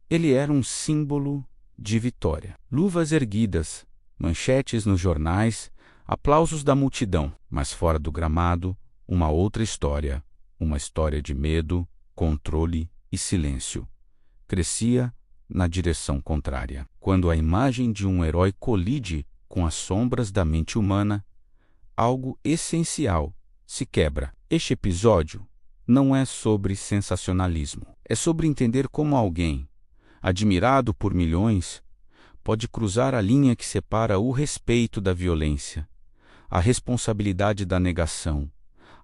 Ele era um símbolo de vitória. Luvas erguidas, manchetes nos jornais, aplausos da multidão, mas fora do gramado, uma outra história, uma história de medo, controle e silêncio. Crescia na direção contrária. Quando a imagem de um herói colide com as sombras da mente humana, algo essencial se quebra. Este episódio não é sobre sensacionalismo. É sobre entender como alguém, admirado por milhões, pode cruzar a linha que separa o respeito da violência, a responsabilidade da negação,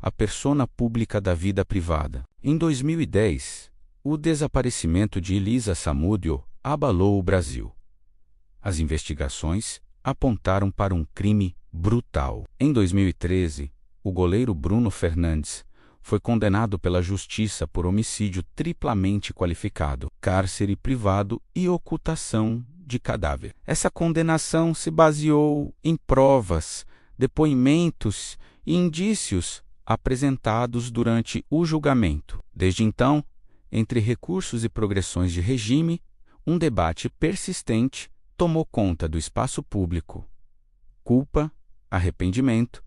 a persona pública da vida privada. Em 2010, o desaparecimento de Elisa Samúdio abalou o Brasil. As investigações apontaram para um crime brutal. Em 2013, o goleiro Bruno Fernandes foi condenado pela justiça por homicídio triplamente qualificado, cárcere privado e ocultação de cadáver. Essa condenação se baseou em provas, depoimentos e indícios apresentados durante o julgamento. Desde então, entre recursos e progressões de regime, um debate persistente tomou conta do espaço público. Culpa, arrependimento,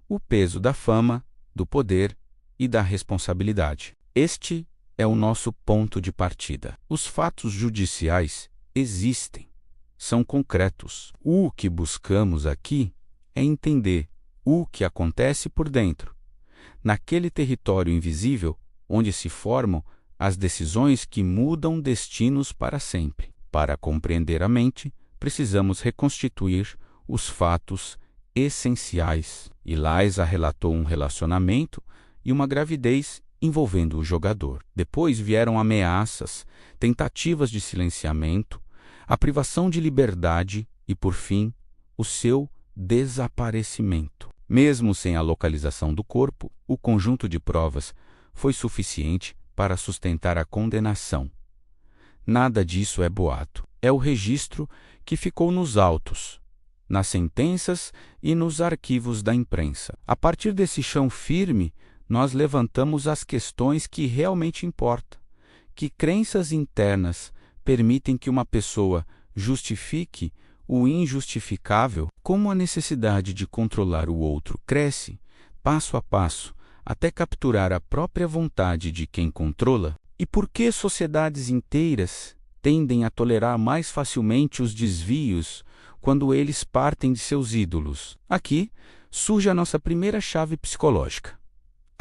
o peso da fama, do poder e da responsabilidade. Este é o nosso ponto de partida. Os fatos judiciais existem, são concretos. O que buscamos aqui é entender o que acontece por dentro, naquele território invisível onde se formam as decisões que mudam destinos para sempre. Para compreender a mente, precisamos reconstituir os fatos essenciais. Eliza relatou um relacionamento e uma gravidez envolvendo o jogador. Depois vieram ameaças, tentativas de silenciamento, a privação de liberdade e, por fim, o seu desaparecimento. Mesmo sem a localização do corpo, o conjunto de provas foi suficiente para sustentar a condenação. Nada disso é boato. É o registro que ficou nos autos, nas sentenças e nos arquivos da imprensa. A partir desse chão firme, nós levantamos as questões que realmente importam. Que crenças internas permitem que uma pessoa justifique o injustificável? Como a necessidade de controlar o outro cresce, passo a passo, até capturar a própria vontade de quem controla? E por que sociedades inteiras tendem a tolerar mais facilmente os desvios quando eles partem de seus ídolos? Aqui surge a nossa primeira chave psicológica.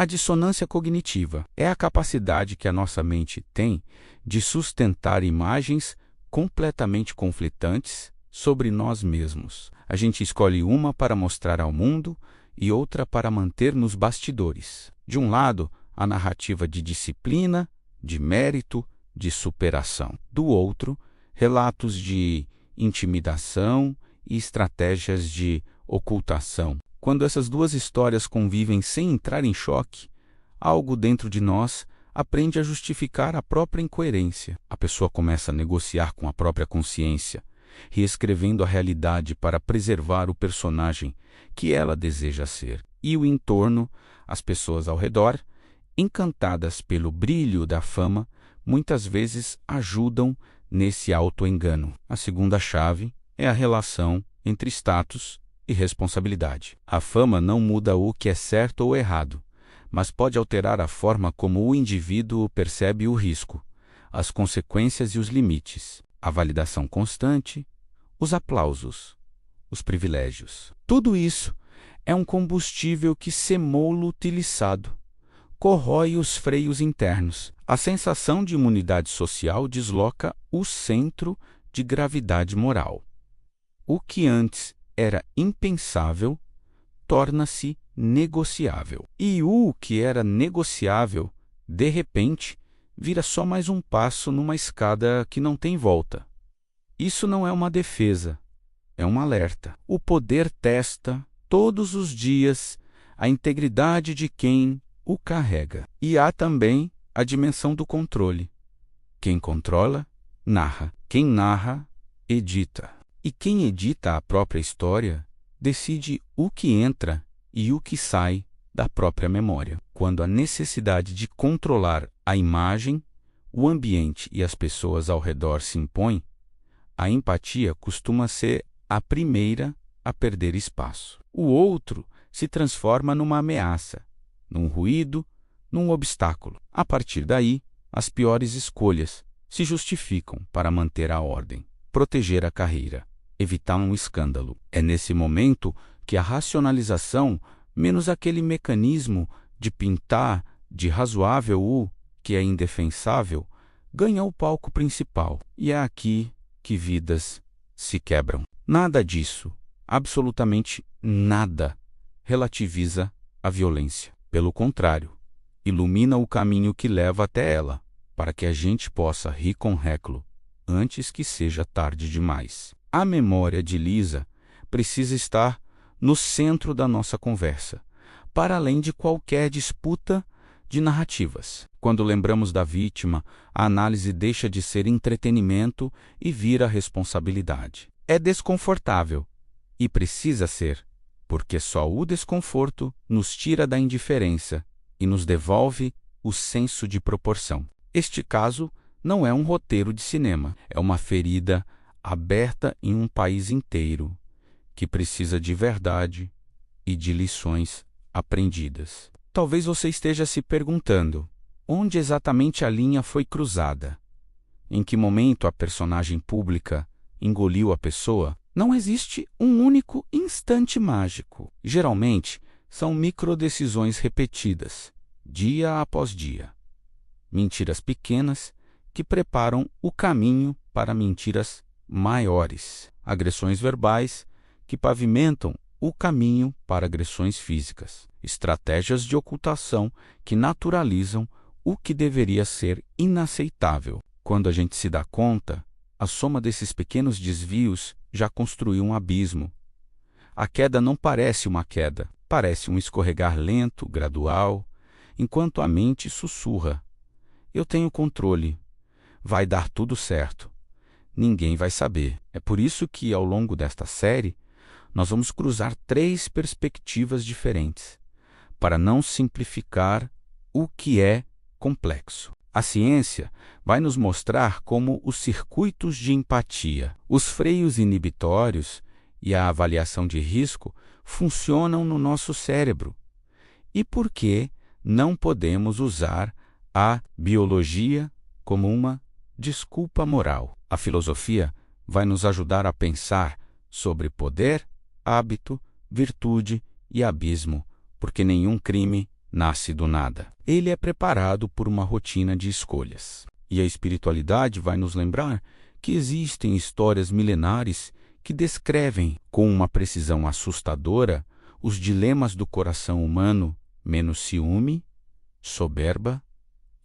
A dissonância cognitiva é a capacidade que a nossa mente tem de sustentar imagens completamente conflitantes sobre nós mesmos. A gente escolhe uma para mostrar ao mundo e outra para manter nos bastidores. De um lado, a narrativa de disciplina, de mérito, de superação. Do outro, relatos de intimidação e estratégias de ocultação. Quando essas duas histórias convivem sem entrar em choque, algo dentro de nós aprende a justificar a própria incoerência. A pessoa começa a negociar com a própria consciência, reescrevendo a realidade para preservar o personagem que ela deseja ser. E o entorno, as pessoas ao redor, encantadas pelo brilho da fama, muitas vezes ajudam nesse auto-engano. A segunda chave é a relação entre status e responsabilidade. A fama não muda o que é certo ou errado, mas pode alterar a forma como o indivíduo percebe o risco, as consequências e os limites, a validação constante, os aplausos, os privilégios. Tudo isso é um combustível que, semolo utilizado, corrói os freios internos. A sensação de imunidade social desloca o centro de gravidade moral. O que antes era impensável torna-se negociável. E o que era negociável, de repente, vira só mais um passo numa escada que não tem volta. Isso não é uma defesa, é um alerta. O poder testa, todos os dias, a integridade de quem o carrega. E há também a dimensão do controle. Quem controla, narra. Quem narra, edita. E quem edita a própria história decide o que entra e o que sai da própria memória. Quando a necessidade de controlar a imagem, o ambiente e as pessoas ao redor se impõem, a empatia costuma ser a primeira a perder espaço. O outro se transforma numa ameaça, num ruído, num obstáculo. A partir daí, as piores escolhas se justificam para manter a ordem, proteger a carreira, evitar um escândalo. É nesse momento que a racionalização, menos aquele mecanismo de pintar de razoável o que é indefensável, ganha o palco principal. E é aqui que vidas se quebram. Nada disso, absolutamente nada, relativiza a violência. Pelo contrário, ilumina o caminho que leva até ela, para que a gente possa rir com Réclo antes que seja tarde demais. A memória de Lisa precisa estar no centro da nossa conversa, para além de qualquer disputa de narrativas. Quando lembramos da vítima, a análise deixa de ser entretenimento e vira responsabilidade. É desconfortável, e precisa ser, porque só o desconforto nos tira da indiferença e nos devolve o senso de proporção. Este caso não é um roteiro de cinema, é uma ferida aberta em um país inteiro que precisa de verdade e de lições aprendidas. Talvez você esteja se perguntando, onde exatamente a linha foi cruzada? Em que momento a personagem pública engoliu a pessoa? Não existe um único instante mágico. Geralmente, são microdecisões repetidas, dia após dia. Mentiras pequenas que preparam o caminho para mentiras maiores. Agressões verbais que pavimentam o caminho para agressões físicas. Estratégias de ocultação que naturalizam o que deveria ser inaceitável. Quando a gente se dá conta, a soma desses pequenos desvios já construiu um abismo. A queda não parece uma queda, parece um escorregar lento, gradual, enquanto a mente sussurra: eu tenho controle, vai dar tudo certo, ninguém vai saber. É por isso que, ao longo desta série, nós vamos cruzar 3 perspectivas diferentes, para não simplificar o que é complexo. A ciência vai nos mostrar como os circuitos de empatia, os freios inibitórios e a avaliação de risco funcionam no nosso cérebro. E por que não podemos usar a biologia como uma desculpa moral? A filosofia vai nos ajudar a pensar sobre poder, hábito, virtude e abismo, porque nenhum crime nasce do nada. Ele é preparado por uma rotina de escolhas. E a espiritualidade vai nos lembrar que existem histórias milenares que descrevem com uma precisão assustadora os dilemas do coração humano, menos ciúme, soberba,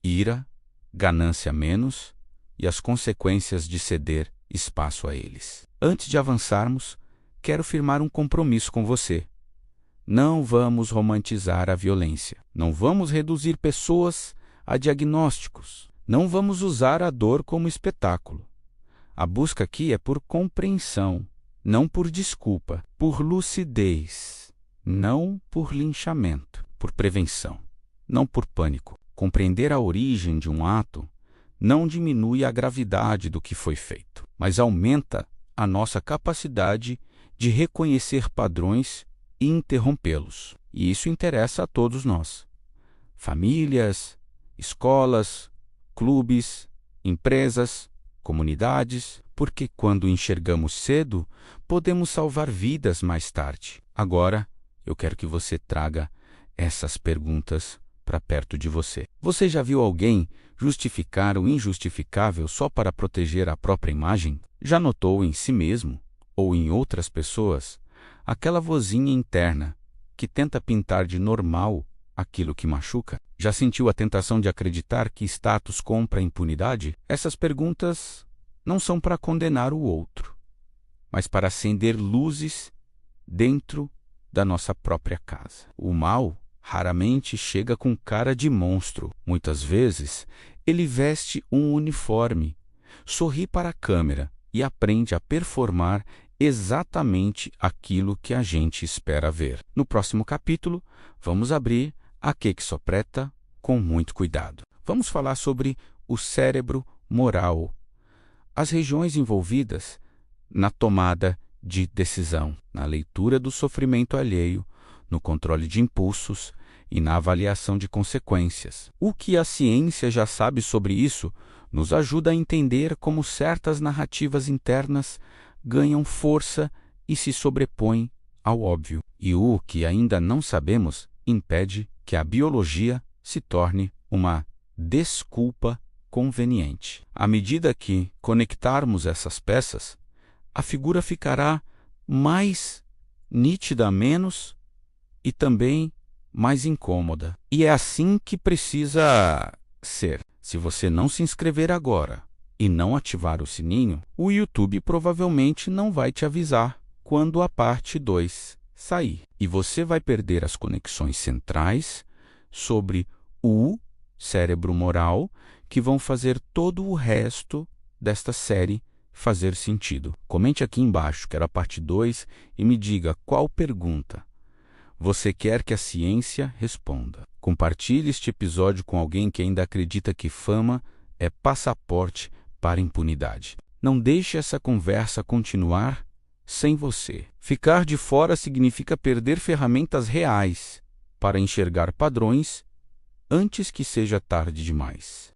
ira, ganância menos e as consequências de ceder espaço a eles. Antes de avançarmos, quero firmar um compromisso com você. Não vamos romantizar a violência. Não vamos reduzir pessoas a diagnósticos. Não vamos usar a dor como espetáculo. A busca aqui é por compreensão, não por desculpa, por lucidez, não por linchamento, por prevenção, não por pânico. Compreender a origem de um ato não diminui a gravidade do que foi feito, mas aumenta a nossa capacidade de reconhecer padrões e interrompê-los. E isso interessa a todos nós. Famílias, escolas, clubes, empresas, comunidades, porque quando enxergamos cedo, podemos salvar vidas mais tarde. Agora, eu quero que você traga essas perguntas para perto de você. Você já viu alguém justificar o injustificável só para proteger a própria imagem? Já notou em si mesmo ou em outras pessoas aquela vozinha interna que tenta pintar de normal aquilo que machuca? Já sentiu a tentação de acreditar que status compra impunidade? Essas perguntas não são para condenar o outro, mas para acender luzes dentro da nossa própria casa. O mal raramente chega com cara de monstro. Muitas vezes, ele veste um uniforme, sorri para a câmera e aprende a performar exatamente aquilo que a gente espera ver. No próximo capítulo, vamos abrir a Queque Sopreta com muito cuidado. Vamos falar sobre o cérebro moral, as regiões envolvidas na tomada de decisão, na leitura do sofrimento alheio, no controle de impulsos e na avaliação de consequências. O que a ciência já sabe sobre isso nos ajuda a entender como certas narrativas internas ganham força e se sobrepõem ao óbvio. E o que ainda não sabemos impede que a biologia se torne uma desculpa conveniente. À medida que conectarmos essas peças, a figura ficará mais nítida, menos e também mais incômoda. E é assim que precisa ser. Se você não se inscrever agora e não ativar o sininho, o YouTube provavelmente não vai te avisar quando a parte 2 sair. E você vai perder as conexões centrais sobre o cérebro moral que vão fazer todo o resto desta série fazer sentido. Comente aqui embaixo, quero a parte 2, e me diga qual pergunta você quer que a ciência responda. Compartilhe este episódio com alguém que ainda acredita que fama é passaporte para impunidade. Não deixe essa conversa continuar sem você. Ficar de fora significa perder ferramentas reais para enxergar padrões antes que seja tarde demais.